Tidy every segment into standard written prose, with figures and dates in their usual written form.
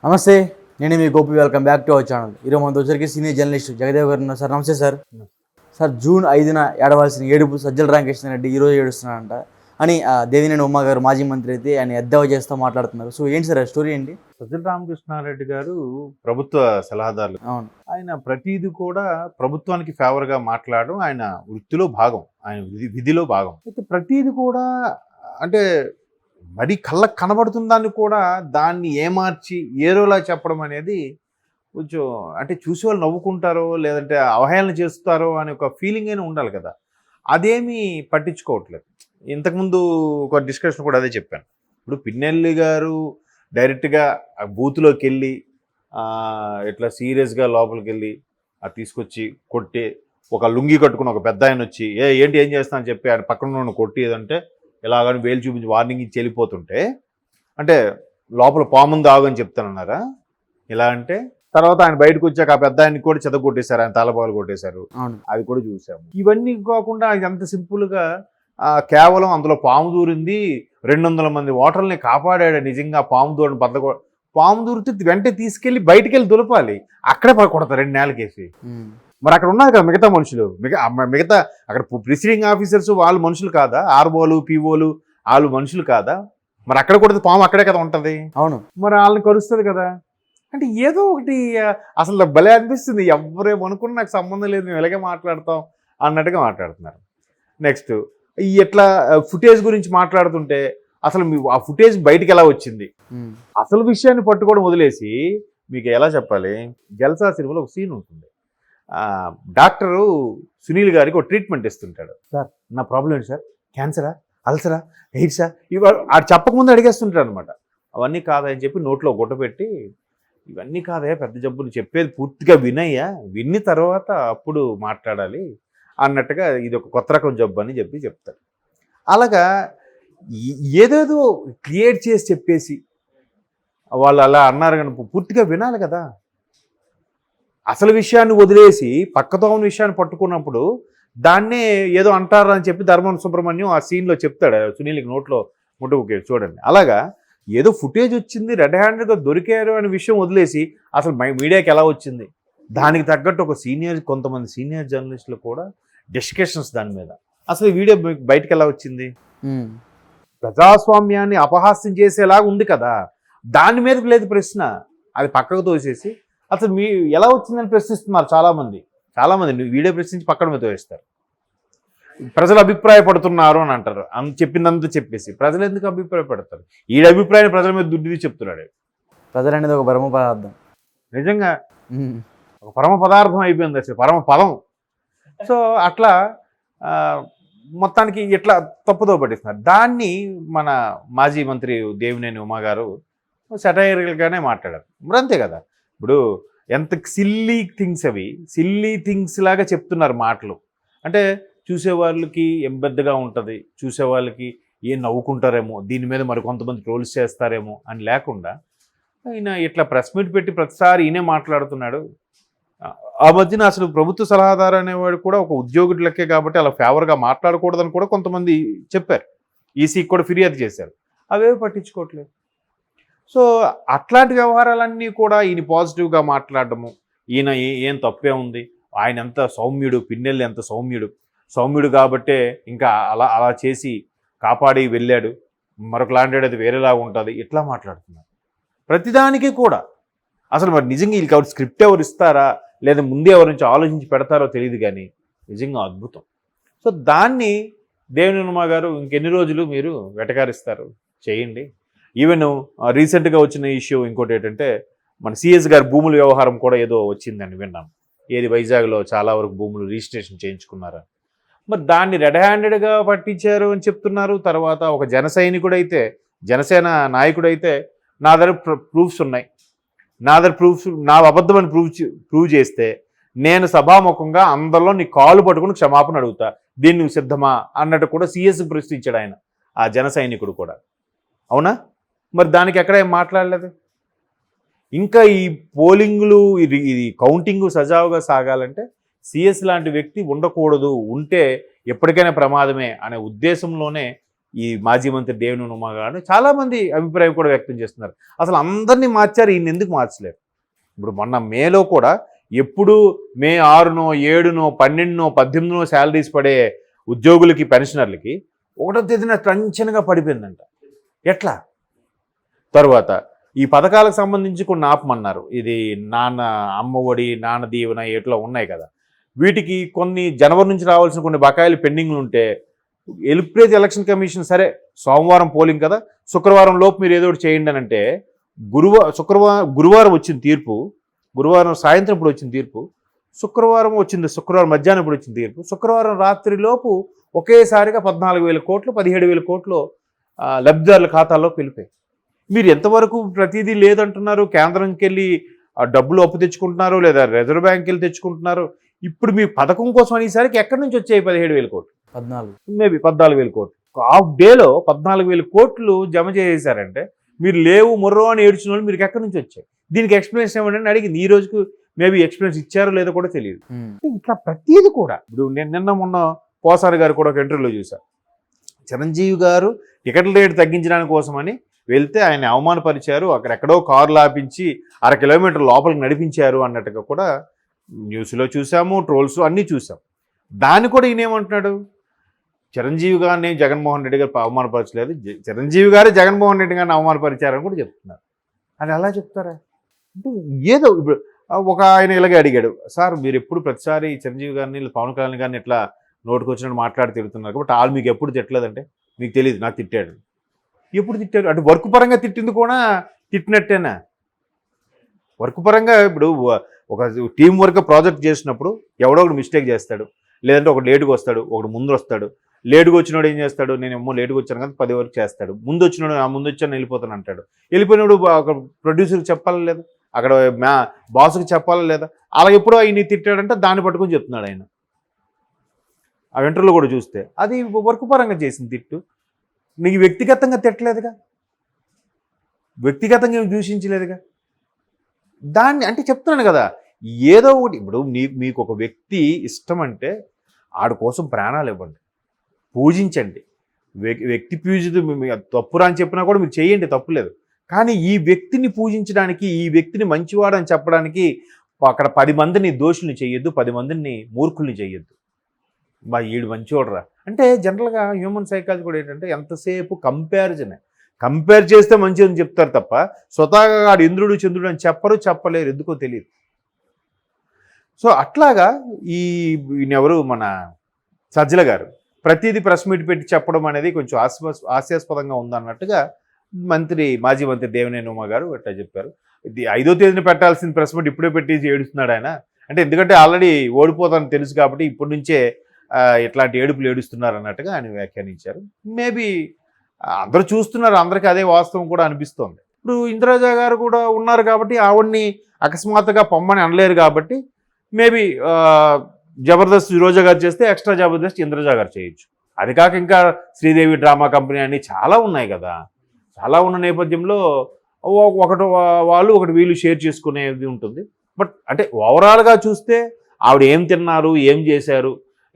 నమస్తే, నేను మీ Gopi. Welcome back to our channel. ఈరోజు మనతో వచ్చరికి సీనియర్ జర్నలిస్ట్ జగదేవ్ గారు ఉన్నారు. సార్ నమస్తే సార్. సార్, జూన్ 5న ఏడవలసిన ఏడుపు సజ్జల రామకృష్ణ రెడ్డి ఈరోజు ఏడుస్తున్నారంట అని దేవినేని ఉమా గారు మాజీ మంత్రి అయితే ఆయన ఎద్దేవా చేస్తూ మాట్లాడుతున్నారు. సో ఏంటి సార్ స్టోరీ ఏంటి? సజ్జల రామకృష్ణారెడ్డి గారు ప్రభుత్వ సలహాదారులు. అవును, ఆయన ప్రతిదీ కూడా ప్రభుత్వానికి ఫేవర్గా మాట్లాడడం ఆయన వృత్తిలో భాగం, ఆయన విధిలో భాగం. అయితే ప్రతిదీ కూడా అంటే మరి కళ్ళకు కనబడుతున్న దాన్ని కూడా దాన్ని ఏమార్చి ఏరోలా చెప్పడం అనేది కొంచెం అంటే చూసి వాళ్ళు నవ్వుకుంటారో లేదంటే అవహేళన చేస్తారో అనే ఒక ఫీలింగ్ అయినా ఉండాలి కదా. అదేమీ పట్టించుకోవట్లేదు. ఇంతకుముందు ఒక డిస్కషన్ కూడా అదే చెప్పాను. ఇప్పుడు పిన్నెల్లి గారు డైరెక్ట్గా బూత్లోకి వెళ్ళి ఇట్లా సీరియస్గా లోపలికి వెళ్ళి తీసుకొచ్చి కొట్టి ఒక లుంగి కట్టుకుని ఒక పెద్ద ఆయన వచ్చి ఏంటి ఏం చేస్తా అని చెప్పి ఆయన పక్కన కొట్టేదంటే ఇలాగని వేలు చూపించి వార్నింగ్ ఇచ్చి వెళ్ళిపోతుంటే అంటే లోపల పాముంది ఆగని చెప్తానన్నారా? ఇలా అంటే తర్వాత ఆయన బయటకు వచ్చాక ఆ పెద్ద ఆయన్ని కూడా చెదగొట్టేశారు, ఆయన తలపాలు కొట్టేశారు. అది కూడా చూసాము. ఇవన్నీ కాకుండా ఎంత సింపుల్గా కేవలం అందులో పాము దూరింది, 200 మంది ఓటర్లని కాపాడాడు. నిజంగా పాము దూరని పాము దూరితే వెంటనే తీసుకెళ్ళి బయటికి వెళ్ళి దులపాలి, అక్కడే కొడతారు 2 నెలలకేసి. మరి అక్కడ ఉన్నారు కదా మిగతా మనుషులు, మిగతా అక్కడ ప్రిసైడింగ్ ఆఫీసర్స్ వాళ్ళు మనుషులు కాదా? ఆర్ఓలు పీఓలు వాళ్ళు మనుషులు కాదా? మరి అక్కడ కూడా పాము అక్కడే కదా ఉంటుంది. అవును, మరి వాళ్ళని కలుస్తుంది కదా. అంటే ఏదో ఒకటి అసలు భలే అనిపిస్తుంది. ఎవరేమనుకున్నా నాకు సంబంధం లేదు, మేము ఇలాగే మాట్లాడతాం అన్నట్టుగా మాట్లాడుతున్నారు. నెక్స్ట్ ఎట్లా ఫుటేజ్ గురించి మాట్లాడుతుంటే అసలు ఆ ఫుటేజ్ బయటికి ఎలా వచ్చింది, అసలు విషయాన్ని పట్టుకోవడం వదిలేసి మీకు ఎలా చెప్పాలి, జల్సా సినిమాలో ఒక సీన్ ఉంటుంది. డాక్టరు సునీల్ గారికి ఒక ట్రీట్మెంట్ ఇస్తుంటాడు. సార్ నా ప్రాబ్లం ఏంటి సార్, క్యాన్సరా, అల్సరా, ఎయిడ్సా, ఇవి ఆడు చెప్పకముందు అడిగేస్తుంటాడు అనమాట. అవన్నీ కాదని చెప్పి నోట్లో గుడ్డ పెట్టి ఇవన్నీ కాదయ్యా పెద్ద జబ్బులు, చెప్పేది పూర్తిగా వినయ్యా, విన్ని తర్వాత అప్పుడు మాట్లాడాలి అన్నట్టుగా ఇది ఒక కొత్త రకం జబ్బు అని చెప్తాడు. అలాగా ఏదేదో క్రియేట్ చేసి చెప్పేసి వాళ్ళు అలా అన్నారు కానీ పూర్తిగా వినాలి కదా. అసలు విషయాన్ని వదిలేసి పక్కతో ఉన్న విషయాన్ని పట్టుకున్నప్పుడు దాన్నే ఏదో అంటారు అని చెప్పి ధర్మం సుబ్రహ్మణ్యం ఆ సీన్లో చెప్తాడు సునీల్కి నోట్లో ముట్టుకు చూడండి. అలాగా ఏదో ఫుటేజ్ వచ్చింది, రెడ్ హ్యాండెడ్గా దొరికారు అనే విషయం వదిలేసి అసలు మీడియాకి ఎలా వచ్చింది, దానికి తగ్గట్టు కొంతమంది సీనియర్ జర్నలిస్టులు కూడా డిస్కషన్స్ దాని మీద, అసలు ఈ వీడియో బయటకు ఎలా వచ్చింది, ప్రజాస్వామ్యాన్ని అపహాస్యం చేసేలాగా ఉంది కదా, దాని మీద లేదు ప్రశ్న. అది పక్కకు తోసేసి అసలు ఎలా వచ్చిందని ప్రశ్నిస్తున్నారు చాలామంది. వీడియో ప్రశ్నించి పక్కన మీద తోసేస్తారు. ప్రజలు అభిప్రాయపడుతున్నారు అని అంటారు, చెప్పిందంతా చెప్పేసి ప్రజలు ఎందుకు అభిప్రాయపడతారు? ఈ అభిప్రాయాన్ని ప్రజల మీద దుడ్డిది చెప్తున్నాడు. ప్రజలు అనేది ఒక పరమ పదార్థం, నిజంగా ఒక పరమ పదార్థం అయిపోయింది, అసలు పరమ పదం. సో అట్లా మొత్తానికి ఇట్లా తప్పుదో పట్టిస్తున్నారు. దాన్ని మన మాజీ మంత్రి దేవినేని ఉమా గారు సెటైర్గానే మాట్లాడారు. మరి అంతే కదా, ఇప్పుడు ఎంత సిల్లీ థింగ్స్, అవి సిల్లీ థింగ్స్ లాగా చెప్తున్నారు మాటలు. అంటే చూసేవాళ్ళకి ఎంబెద్దగా ఉంటుంది, చూసేవాళ్ళకి ఏం నవ్వుకుంటారేమో, దీని మీద మరి కొంతమంది ట్రోల్స్ చేస్తారేమో అని లేకుండా ఆయన ఇట్లా ప్రెస్ మీట్ పెట్టి ప్రతిసారి ఈయనే మాట్లాడుతున్నాడు. ఆ మధ్యన అసలు ప్రభుత్వ సలహాదారు అనేవాడు కూడా ఒక ఉద్యోగుడి లెక్కే కాబట్టి అలా ఫేవర్గా మాట్లాడకూడదని కూడా కొంతమంది చెప్పారు, ఈసీకి కూడా ఫిర్యాదు చేశారు. అవేవి పట్టించుకోవట్లేదు. సో అట్లాంటి వ్యవహారాలన్నీ కూడా ఈయన పాజిటివ్గా మాట్లాడడము, ఈయన ఏం తప్పే ఉంది, ఆయన ఎంత సౌమ్యుడు, పిన్నెల్లి ఎంత సౌమ్యుడు కాబట్టే ఇంకా అలా చేసి కాపాడి వెళ్ళాడు, మరొక లాంటి అది వేరేలా ఉంటుంది, ఇట్లా మాట్లాడుతున్నారు ప్రతిదానికి కూడా. అసలు మరి నిజంగా వీళ్ళకి ఎవరు స్క్రిప్ట్ ఎవరు ఇస్తారా లేదా ముందే ఎవరి నుంచి ఆలోచించి పెడతారో తెలియదు, కానీ నిజంగా అద్భుతం. సో దాన్ని దేవినేని ఉమా గారు ఇంకెన్ని రోజులు మీరు వెటకారిస్తారు, చేయండి. ఈవెన్ రీసెంట్గా వచ్చిన ఇష్యూ ఇంకోటి ఏంటంటే మన సిఎస్ గారి భూముల వ్యవహారం కూడా ఏదో వచ్చిందని విన్నాం. ఏది వైజాగ్లో చాలా వరకు భూములు రిజిస్ట్రేషన్ చేయించుకున్నారా, మరి దాన్ని రెడ్ హ్యాండెడ్గా పట్టించారు అని చెప్తున్నారు. తర్వాత ఒక జనసేన నాయకుడైతే నా దగ్గర ప్రూఫ్స్ ఉన్నాయి, నా అబద్ధమని ప్రూవ్ చేస్తే నేను సభాముఖంగా అందరిలో నీ కాలు పట్టుకుని క్షమాపణ అడుగుతా, దీన్ని నువ్వు సిద్ధమా అన్నట్టు కూడా సిఎస్ ప్రశ్నించాడు ఆయన, ఆ జన సైనికుడు కూడా. అవునా? మరి దానికి ఎక్కడ ఏం మాట్లాడలేదు. ఇంకా ఈ పోలింగ్లు ఇది కౌంటింగ్ సజావుగా సాగాలంటే సిఎస్ లాంటి వ్యక్తి ఉండకూడదు, ఉంటే ఎప్పటికైనా ప్రమాదమే అనే ఉద్దేశంలోనే ఈ మాజీ మంత్రి దేవినేని ఉమా గారు చాలామంది అభిప్రాయం కూడా వ్యక్తం చేస్తున్నారు. అసలు అందరినీ మార్చారు, ఈయన ఎందుకు మార్చలేరు? ఇప్పుడు మొన్న మేలో కూడా ఎప్పుడు మే 6నో 7నో 12నో 18నో శాలరీస్ పడే ఉద్యోగులకి పెన్షనర్లకి 1వ తేదీన టంచనగా పడిపోయిందంట. ఎట్లా? తర్వాత ఈ పథకాలకు సంబంధించి కొన్ని ఆపమన్నారు. ఇది నాన్న అమ్మఒడి, నాన్న దీవెన ఇట్లా ఉన్నాయి కదా, వీటికి కొన్ని జనవరి నుంచి రావాల్సిన కొన్ని బకాయిలు పెండింగ్లు ఉంటే ఏప్రిల్ ఎలక్షన్ కమిషన్ సరే సోమవారం పోలింగ్ కదా, శుక్రవారం లోపు మీరు ఏదో ఒకటి చేయండి అని అంటే గురువారం వచ్చిన తీర్పు, గురువారం సాయంత్రం ఇప్పుడు వచ్చిన తీర్పు, శుక్రవారం మధ్యాహ్నం ఇప్పుడు వచ్చిన తీర్పు, శుక్రవారం రాత్రి లోపు ఒకేసారిగా 14,000 కోట్లు 17,000 కోట్లు లబ్ధిదారుల ఖాతాల్లోకి వెళ్ళిపోయి. మీరు ఎంతవరకు ప్రతిదీ లేదంటున్నారు? కేంద్రంకి వెళ్ళి డబ్బులు అప్పు తెచ్చుకుంటున్నారు, లేదా రిజర్వ్ బ్యాంక్కి వెళ్ళి తెచ్చుకుంటున్నారు. ఇప్పుడు మీ పథకం కోసం అనేసరికి ఎక్కడి నుంచి వచ్చాయి 17,000 కోట్లు? 14,000 కోట్లు. హాఫ్ డేలో 14,000 కోట్లు జమ చేసేసారంటే మీరు లేవు మొర్రో అని ఏడ్చిన వాళ్ళు మీరు ఎక్కడి నుంచి వచ్చాయి? దీనికి ఎక్స్ప్లెనేషన్ ఇవ్వండి అని అడిగింది. ఈ రోజుకు మేబీ ఎక్స్ప్లెనేషన్ ఇచ్చారో లేదో కూడా తెలియదు. ఇట్లా ప్రతిదీ కూడా ఇప్పుడు నేను నిన్న పోసారి గారు కూడా ఒక ఇంటర్వ్యూలో చూశాను. చిరంజీవి గారు టికెట్ల రేటు తగ్గించడానికి కోసమని వెళ్తే ఆయన అవమానపరిచారు, అక్కడెక్కడో కారులు ఆపించి 1/2 కిలోమీటర్ లోపలికి నడిపించారు అన్నట్టుగా కూడా న్యూస్లో చూసాము, ట్రోల్స్ అన్నీ చూసాం. దాన్ని కూడా ఈయనేమంటున్నాడు, చిరంజీవి గారిని జగన్మోహన్ రెడ్డి గారు అవమానపరచలేదు, చిరంజీవి గారు జగన్మోహన్ రెడ్డి గారిని అవమానపరిచారని కూడా చెప్తున్నారు. అది అలా చెప్తారా? అంటే ఏదో ఇప్పుడు ఒక ఆయన ఇలాగే అడిగాడు, సార్ మీరు ఎప్పుడు ప్రతిసారి చిరంజీవి గారిని పవన్ కళ్యాణ్ గారిని ఇట్లా నోటుకొచ్చినట్టు మాట్లాడి తిడుతున్నారు కాబట్టి వాళ్ళు మీకు ఎప్పుడు తిట్టలేదంటే మీకు తెలియదు, నాకు తిట్టాడు. ఎప్పుడు తిట్టారు? అంటే వర్క్ పరంగా తిట్టింది కూడా తిట్టినట్టేనా? వర్క్ పరంగా ఇప్పుడు ఒక టీం వర్క్ ప్రాజెక్ట్ చేసినప్పుడు ఎవడో ఒకటి మిస్టేక్ చేస్తాడు, లేదంటే ఒకటి లేటుగా వస్తాడు, ఒకటి ముందు వస్తాడు. లేటుగా వచ్చినోడు ఏం చేస్తాడు, నేను ఏమో లేటుగా వచ్చాను కదా 10 వరకు చేస్తాడు. ముందు వచ్చినోడు ముందు వచ్చాను వెళ్ళిపోతాను అంటాడు. వెళ్ళిపోయినప్పుడు ఒక ప్రొడ్యూసర్కి చెప్పాలా లేదా, అక్కడ బాస్కి చెప్పాలా లేదా? అలా ఎప్పుడో ఆయన తిట్టాడంటే దాన్ని పట్టుకొని చెప్తున్నాడు ఆయన. ఆ ఇంటర్వ్యూలో కూడా చూస్తే అది వర్క్ పరంగా చేసిన తిట్టు, నీకు వ్యక్తిగతంగా తిట్టలేదుగా, వ్యక్తిగతంగా దూషించలేదుగా. దాన్ని అంటే చెప్తున్నాను కదా, ఏదో ఒకటి ఇప్పుడు మీకు ఒక వ్యక్తి ఇష్టం అంటే ఆడి కోసం ప్రాణాలు ఇవ్వండి, పూజించండి. వ్యక్తి పూజిత తప్పురా అని చెప్పినా కూడా మీరు చేయండి, తప్పులేదు. కానీ ఈ వ్యక్తిని పూజించడానికి, ఈ వ్యక్తిని మంచివాడని చెప్పడానికి అక్కడ 10 మందిని దోషుల్ని చేయొద్దు, 10 మందిని మూర్ఖుల్ని చేయొద్దు. ఈడు మంచివాడరా అంటే జనరల్గా హ్యూమన్ సైకాలజీ కూడా ఏంటంటే ఎంతసేపు కంపేర్ చేస్తే మంచిదని చెప్తారు తప్ప స్వతహాగా ఆడు ఇంద్రుడు చంద్రుడు అని చెప్పలేరు, ఎందుకో తెలియదు. సో అట్లాగా ఈయనెవరు మన సజ్జల గారు ప్రతిదీ ప్రెస్ మీట్ పెట్టి చెప్పడం అనేది కొంచెం హాస్యాస్పదంగా ఉందన్నట్టుగా మాజీ మంత్రి దేవినేని ఉమా గారు అట్లా చెప్పారు. ఇది 5వ తేదీన పెట్టాల్సిన ప్రెస్ మీట్ ఇప్పుడే పెట్టి ఏడుస్తున్నాడు ఆయన. అంటే ఎందుకంటే ఆల్రెడీ ఓడిపోతానని తెలుసు కాబట్టి ఇప్పటి నుంచే ఇట్లాంటి ఏడుపులు ఏడుస్తున్నారు అన్నట్టుగా ఆయన వ్యాఖ్యానించారు. మేబీ అందరూ చూస్తున్నారు, అందరికీ అదే వాస్తవం కూడా అనిపిస్తోంది. ఇప్పుడు ఇంద్రజ గారు కూడా ఉన్నారు కాబట్టి ఆవిడ్ని అకస్మాత్తుగా పొమ్మని అనలేరు కాబట్టి మేబీ జబర్దస్త్ రోజా గారు చేస్తే ఎక్స్ట్రా జబర్దస్త్ ఇంద్రజ గారు చేయొచ్చు. అది కాక ఇంకా శ్రీదేవి డ్రామా కంపెనీ అని చాలా ఉన్నాయి కదా. చాలా ఉన్న నేపథ్యంలో ఒకటి వాళ్ళు ఒకటి వీళ్ళు షేర్ చేసుకునేది ఉంటుంది. బట్ అంటే ఓవరాల్గా చూస్తే ఆవిడ ఏం తిన్నారు, ఏం చేశారు,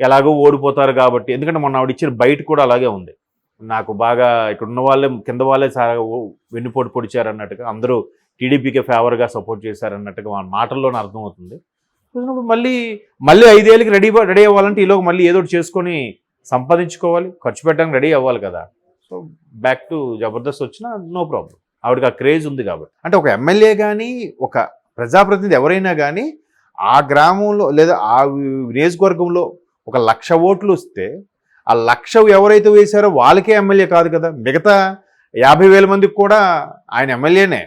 ఎలాగో ఓడిపోతారు కాబట్టి. ఎందుకంటే మొన్న ఆవిడ ఇచ్చిన బయట కూడా అలాగే ఉంది, నాకు బాగా ఇక్కడ ఉన్న వాళ్ళే కింద వాళ్ళే వెన్నుపోటు పొడిచారు అన్నట్టుగా, అందరూ టీడీపీకే ఫేవర్గా సపోర్ట్ చేశారన్నట్టుగా మన మాటల్లోనే అర్థమవుతుంది. మళ్ళీ 5 ఏళ్ళకి రెడీ అవ్వాలంటే ఈలోగా మళ్ళీ ఏదో ఒకటి చేసుకొని సంపాదించుకోవాలి, ఖర్చు పెట్టడానికి రెడీ అవ్వాలి కదా. సో బ్యాక్ టు జబర్దస్త్ వచ్చినా నో ప్రాబ్లం, ఆవిడకి ఆ క్రేజ్ ఉంది కాబట్టి. అంటే ఒక ఎమ్మెల్యే కానీ ఒక ప్రజాప్రతినిధి ఎవరైనా కానీ ఆ గ్రామంలో లేదా ఆ నియోజకవర్గంలో 1,00,000 ఓట్లు వస్తే ఆ 1,00,000 ఎవరైతే వేశారో వాళ్ళకే ఎమ్మెల్యే కాదు కదా. మిగతా 50,000 మందికి కూడా ఆయన ఎమ్మెల్యేనే.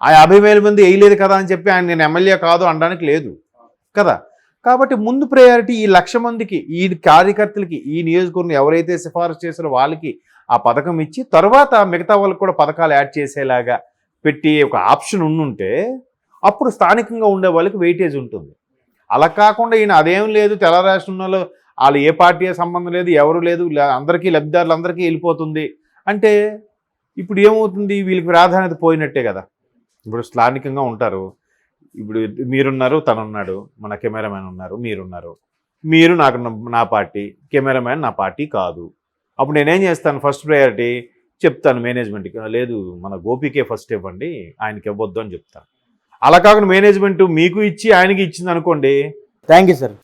ఆ 50,000 మంది వేయలేదు కదా అని చెప్పి ఆయన నేను ఎమ్మెల్యే కాదు అనడానికి లేదు కదా. కాబట్టి ముందు ప్రయారిటీ ఈ 1,00,000 మందికి, ఈ కార్యకర్తలకి, ఈ నియోజకవర్గం ఎవరైతే సిఫారసు చేశారో వాళ్ళకి ఆ పథకం ఇచ్చి తర్వాత మిగతా వాళ్ళకి కూడా పథకాలు యాడ్ చేసేలాగా పెట్టి ఒక ఆప్షన్ ఉండుంటే అప్పుడు స్థానికంగా ఉండే వాళ్ళకి వెయిటేజ్ ఉంటుంది. అలా కాకుండా ఈయన అదేం లేదు, తెల్ల రాష్ట్రంలో వాళ్ళు ఏ పార్టీ సంబంధం లేదు, ఎవరు లేదు, అందరికీ లబ్ధిదారులందరికీ వెళ్ళిపోతుంది అంటే ఇప్పుడు ఏమవుతుంది, వీళ్ళకి ప్రాధాన్యత పోయినట్టే కదా. ఇప్పుడు స్థానికంగా ఉంటారు, ఇప్పుడు మీరున్నారు, తనున్నాడు, మన కెమెరామ్యాన్ ఉన్నారు, మీరున్నారు, మీరు నా పార్టీ, కెమెరామ్యాన్ నా పార్టీ కాదు. అప్పుడు నేనేం చేస్తాను, ఫస్ట్ ప్రయారిటీ చెప్తాను మేనేజ్మెంట్కి, లేదు మన గోపికే ఫస్ట్ ఇవ్వండి, ఆయనకి ఇవ్వద్దు అని చెప్తాను. అలా కాకుండా మేనేజ్మెంట్ మీకు ఇచ్చి ఆయనకి ఇచ్చింది అనుకోండి, థ్యాంక్ యూ సార్.